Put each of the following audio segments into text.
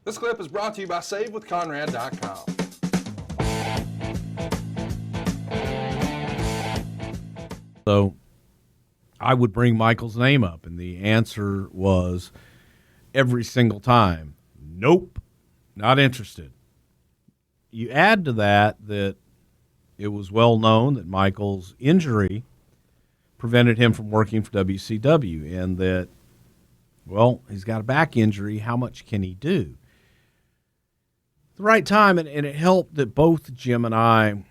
This clip is brought to you by SaveWithConrad.com. So I would bring Michael's name up, and the answer was every single time, nope, not interested. You add to that it was well known that Michael's injury prevented him from working for WCW, and that, well, he's got a back injury. How much can he do? The right time, and it helped that both Jim and I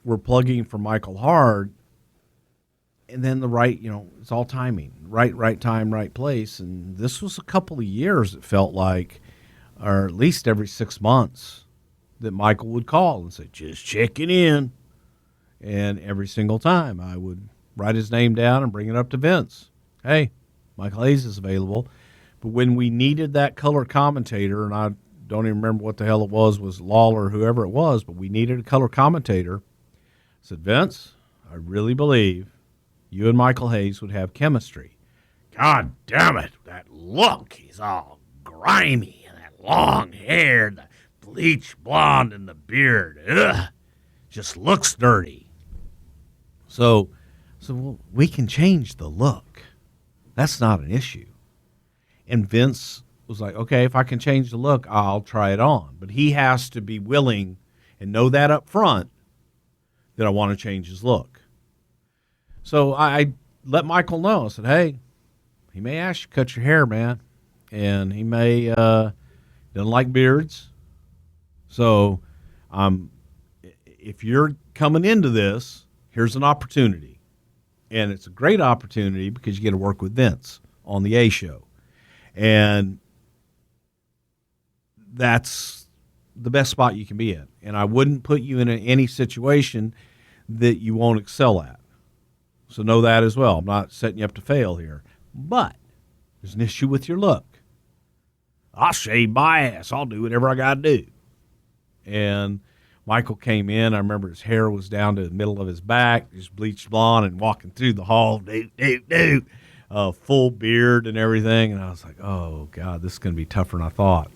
were plugging for Michael hard, and then the right, it's all timing, right time, right place. And this was a couple of years, it felt like, or at least every 6 months, that Michael would call and say, just checking in. And every single time I would write his name down and bring it up to Vince. Hey, Michael Hayes is available. But when we needed that color commentator, and I don't even remember what the hell it was Lawler or whoever it was, but we needed a color commentator, I said, Vince, I really believe you and Michael Hayes would have chemistry. God damn it, that look. He's all grimy, and that long hair, the bleach blonde and the beard. Ugh, just looks dirty. So well, we can change the look. That's not an issue. And Vince was like, okay, if I can change the look, I'll try it on. But he has to be willing and know that up front that I want to change his look. So I let Michael know. I said, hey, he may ask you to cut your hair, man. And he may doesn't like beards. So if you're coming into this, here's an opportunity. And it's a great opportunity because you get to work with Vince on the A show. And that's the best spot you can be in. And I wouldn't put you in any situation that you won't excel at. So know that as well. I'm not setting you up to fail here. But there's an issue with your look. I'll shave my ass. I'll do whatever I got to do. And Michael came in. I remember his hair was down to the middle of his back. He was bleached blonde and walking through the hall. Full beard and everything. And I was like, oh, God, this is going to be tougher than I thought.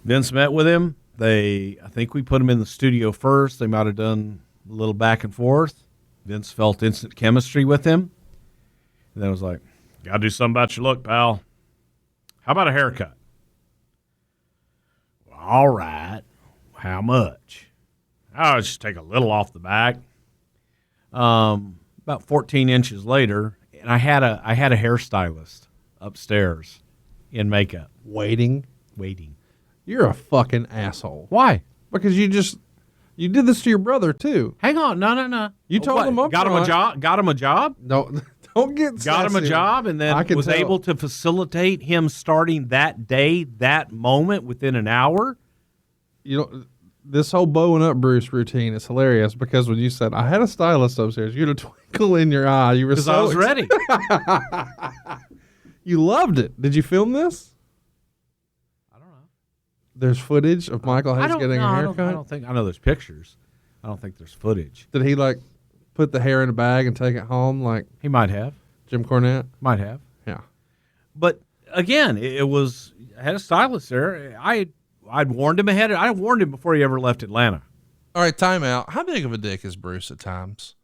Vince met with him. I think we put him in the studio first. They might have done a little back and forth. Vince felt instant chemistry with him. And then I was like, got to do something about your look, pal. How about a haircut? Well, all right. How much? I'll just take a little off the back. About 14 inches later, and I had a hairstylist upstairs in makeup. Waiting. You're a fucking asshole. Why? Because you did this to your brother too. Hang on, no. You told him up got him a job. Got him a job. No, don't get. Got him a job, and then was able to facilitate him starting that day, that moment within an hour. This whole bowing up Bruce routine is hilarious because when you said I had a stylist upstairs, you had a twinkle in your eye. You were so I was ready. You loved it. Did you film this? I don't know. There's footage of Michael Hayes getting a haircut? I don't think. I know there's pictures. I don't think there's footage. Did he put the hair in a bag and take it home like He might have. Jim Cornette? Might have. Yeah. But again, it was. I had a stylist there. I'd warned him ahead. I warned him before he ever left Atlanta. All right, time out. How big of a dick is Bruce at times?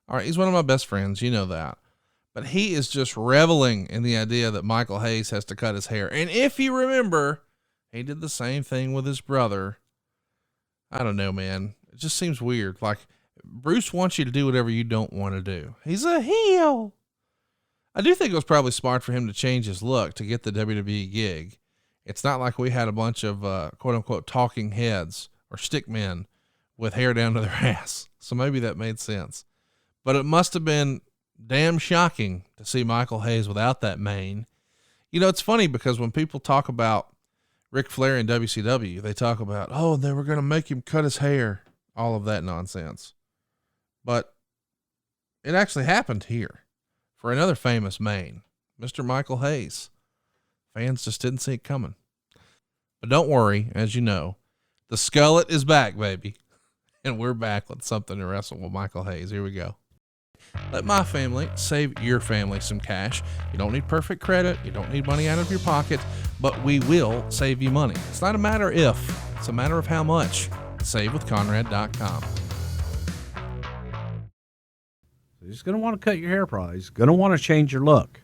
All right, he's one of my best friends. You know that. But he is just reveling in the idea that Michael Hayes has to cut his hair. And if you remember, he did the same thing with his brother. I don't know, man. It just seems weird. Like, Bruce wants you to do whatever you don't want to do. He's a heel. I do think it was probably smart for him to change his look to get the WWE gig. It's not like we had a bunch of quote unquote talking heads or stick men with hair down to their ass. So maybe that made sense, but it must've been damn shocking to see Michael Hayes without that mane. It's funny because when people talk about Ric Flair in WCW, they talk about, oh, they were going to make him cut his hair, all of that nonsense. But it actually happened here for another famous mane, Mr. Michael Hayes. Fans just didn't see it coming. But don't worry, as you know, the Skullet is back, baby. And we're back with something to wrestle with Michael Hayes. Here we go. Let my family save your family some cash. You don't need perfect credit. You don't need money out of your pocket, but we will save you money. It's not a matter if, it's a matter of how much. SaveWithConrad.com. He's going to want to cut your hair probably. He's going to want to change your look.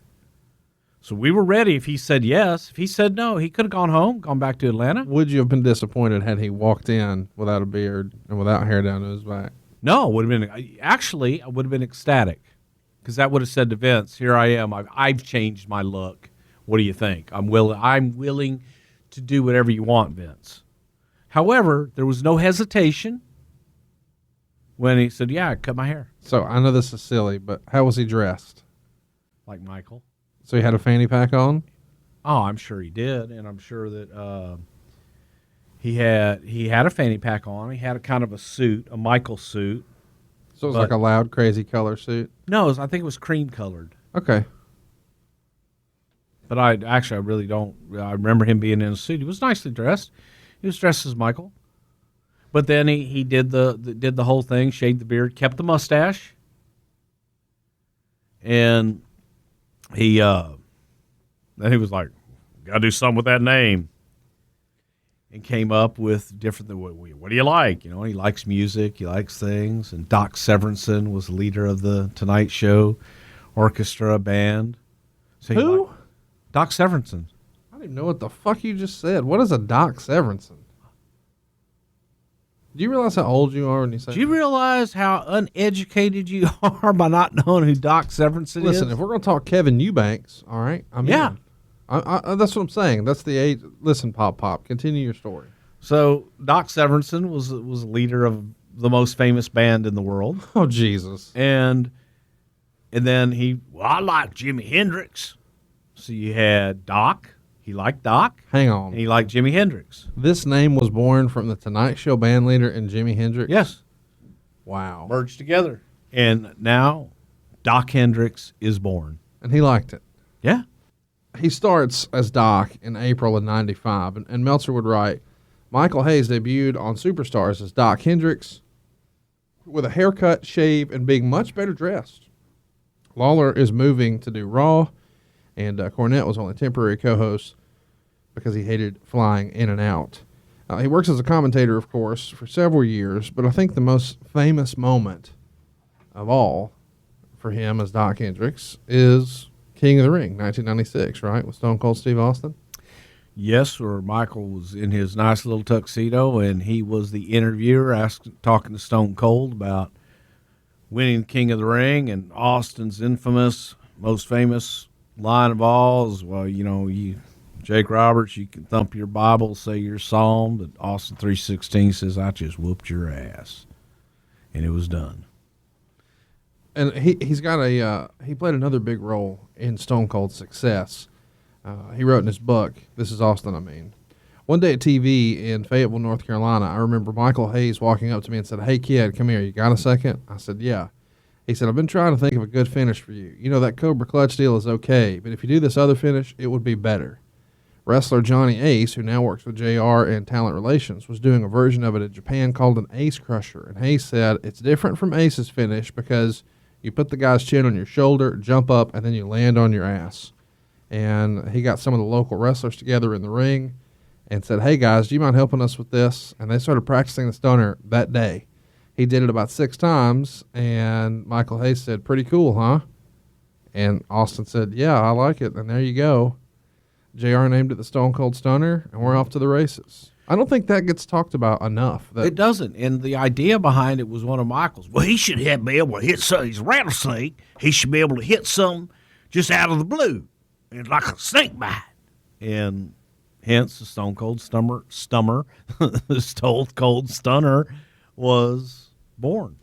So we were ready if he said yes. If he said no, he could have gone home, gone back to Atlanta. Would you have been disappointed had he walked in without a beard and without hair down to his back? No, I would have been ecstatic because that would have said to Vince, here I am. I've changed my look. What do you think? I'm willing to do whatever you want, Vince. However, there was no hesitation when he said, yeah, I cut my hair. So I know this is silly, but how was he dressed? Like Michael. So he had a fanny pack on? Oh, I'm sure he did, and I'm sure that he had a fanny pack on. He had a kind of a suit, a Michael suit. So it was like a loud, crazy color suit? No, I think it was cream colored. Okay. But I really don't. I remember him being in a suit. He was nicely dressed. He was dressed as Michael. But then he did the whole thing, shaved the beard, kept the mustache, and then he was like, "Got to do something with that name," and came up with different. What do you like? You know, he likes music, he likes things. And Doc Severinsen was the leader of the Tonight Show orchestra band. So Who? Doc Severinsen. I don't even know what the fuck you just said. What is a Doc Severinsen? Do you realize how old you are when you say Do you realize how uneducated you are by not knowing who Doc Severinsen is? Listen, if we're going to talk Kevin Eubanks, all right? Yeah. That's what I'm saying. That's the age. Listen, Pop, continue your story. So Doc Severinsen was leader of the most famous band in the world. Oh, Jesus. And then I like Jimi Hendrix. So you had Doc. He liked Doc. Hang on. And he liked Jimi Hendrix. This name was born from the Tonight Show band leader and Jimi Hendrix? Yes. Wow. Merged together. And now Doc Hendrix is born. And he liked it. Yeah. He starts as Doc in April of 95, and Meltzer would write, Michael Hayes debuted on Superstars as Doc Hendrix with a haircut, shave, and being much better dressed. Lawler is moving to do Raw, and Cornette was only temporary co-host because he hated flying in and out. He works as a commentator, of course, for several years, but I think the most famous moment of all for him as Doc Hendrix is King of the Ring, 1996, right, with Stone Cold Steve Austin? Yes, where Michael was in his nice little tuxedo, and he was the interviewer talking to Stone Cold about winning King of the Ring, and Austin's most famous line of all is, well, you know, Jake Roberts, you can thump your Bible, say your psalm, but Austin 3:16 says, I just whooped your ass. And it was done. And he's got he played another big role in Stone Cold's success. He wrote in his book, This Is Austin, I mean. One day at TV in Fayetteville, North Carolina, I remember Michael Hayes walking up to me and said, hey, kid, come here. You got a second? I said, yeah. He said, I've been trying to think of a good finish for you. You know, that Cobra Clutch deal is okay, but if you do this other finish, it would be better. Wrestler Johnny Ace, who now works with JR in Talent Relations, was doing a version of it in Japan called an Ace Crusher. And Hayes said, it's different from Ace's finish because you put the guy's chin on your shoulder, jump up, and then you land on your ass. And he got some of the local wrestlers together in the ring and said, hey, guys, do you mind helping us with this? And they started practicing the stunner that day. He did it about 6 times, and Michael Hayes said, pretty cool, huh? And Austin said, yeah, I like it. And there you go. JR named it the Stone Cold Stunner, and we're off to the races. I don't think that gets talked about enough. It doesn't. And the idea behind it was one of Michael's. Well, he should be able to hit something. He's a rattlesnake. He should be able to hit something just out of the blue. It's like a snake bite. And hence the Stone Cold Stunner, the Stone Cold Stunner was born.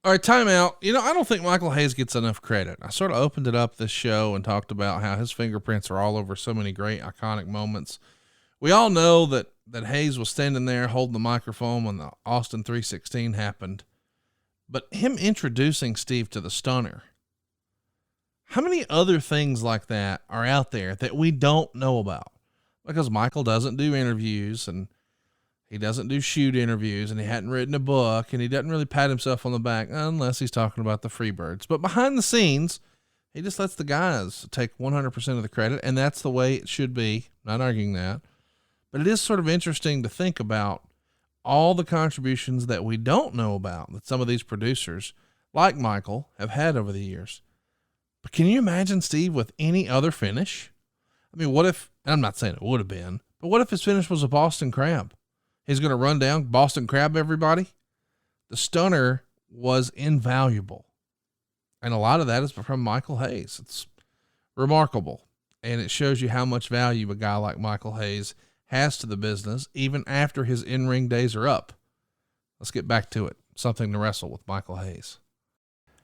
All right, timeout. You know, I don't think Michael Hayes gets enough credit. I sort of opened it up this show and talked about how his fingerprints are all over so many great, iconic moments. We all know that Hayes was standing there holding the microphone when the Austin 3:16 happened. But him introducing Steve to the Stunner, how many other things like that are out there that we don't know about? Because Michael doesn't do interviews, and He doesn't do shoot interviews, and he hadn't written a book, and he doesn't really pat himself on the back unless he's talking about the Freebirds. But behind the scenes, he just lets the guys take 100% of the credit, and that's the way it should be. Not arguing that. But it is sort of interesting to think about all the contributions that we don't know about that some of these producers, like Michael, have had over the years. But can you imagine, Steve, with any other finish? I mean, what if, and I'm not saying it would have been, but what if his finish was a Boston Crab? He's going to run down Boston Crab everybody? The stunner was invaluable. And a lot of that is from Michael Hayes. It's remarkable. And it shows you how much value a guy like Michael Hayes has to the business, even after his in-ring days are up. Let's get back to it. Something to wrestle with Michael Hayes.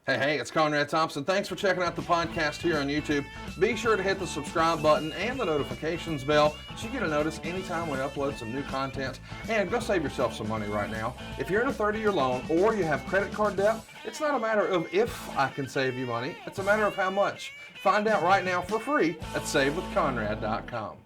Hey, it's Conrad Thompson. Thanks for checking out the podcast here on YouTube. Be sure to hit the subscribe button and the notifications bell so you get a notice anytime we upload some new content. And go save yourself some money right now. If you're in a 30-year loan or you have credit card debt, it's not a matter of if I can save you money. It's a matter of how much. Find out right now for free at SaveWithConrad.com.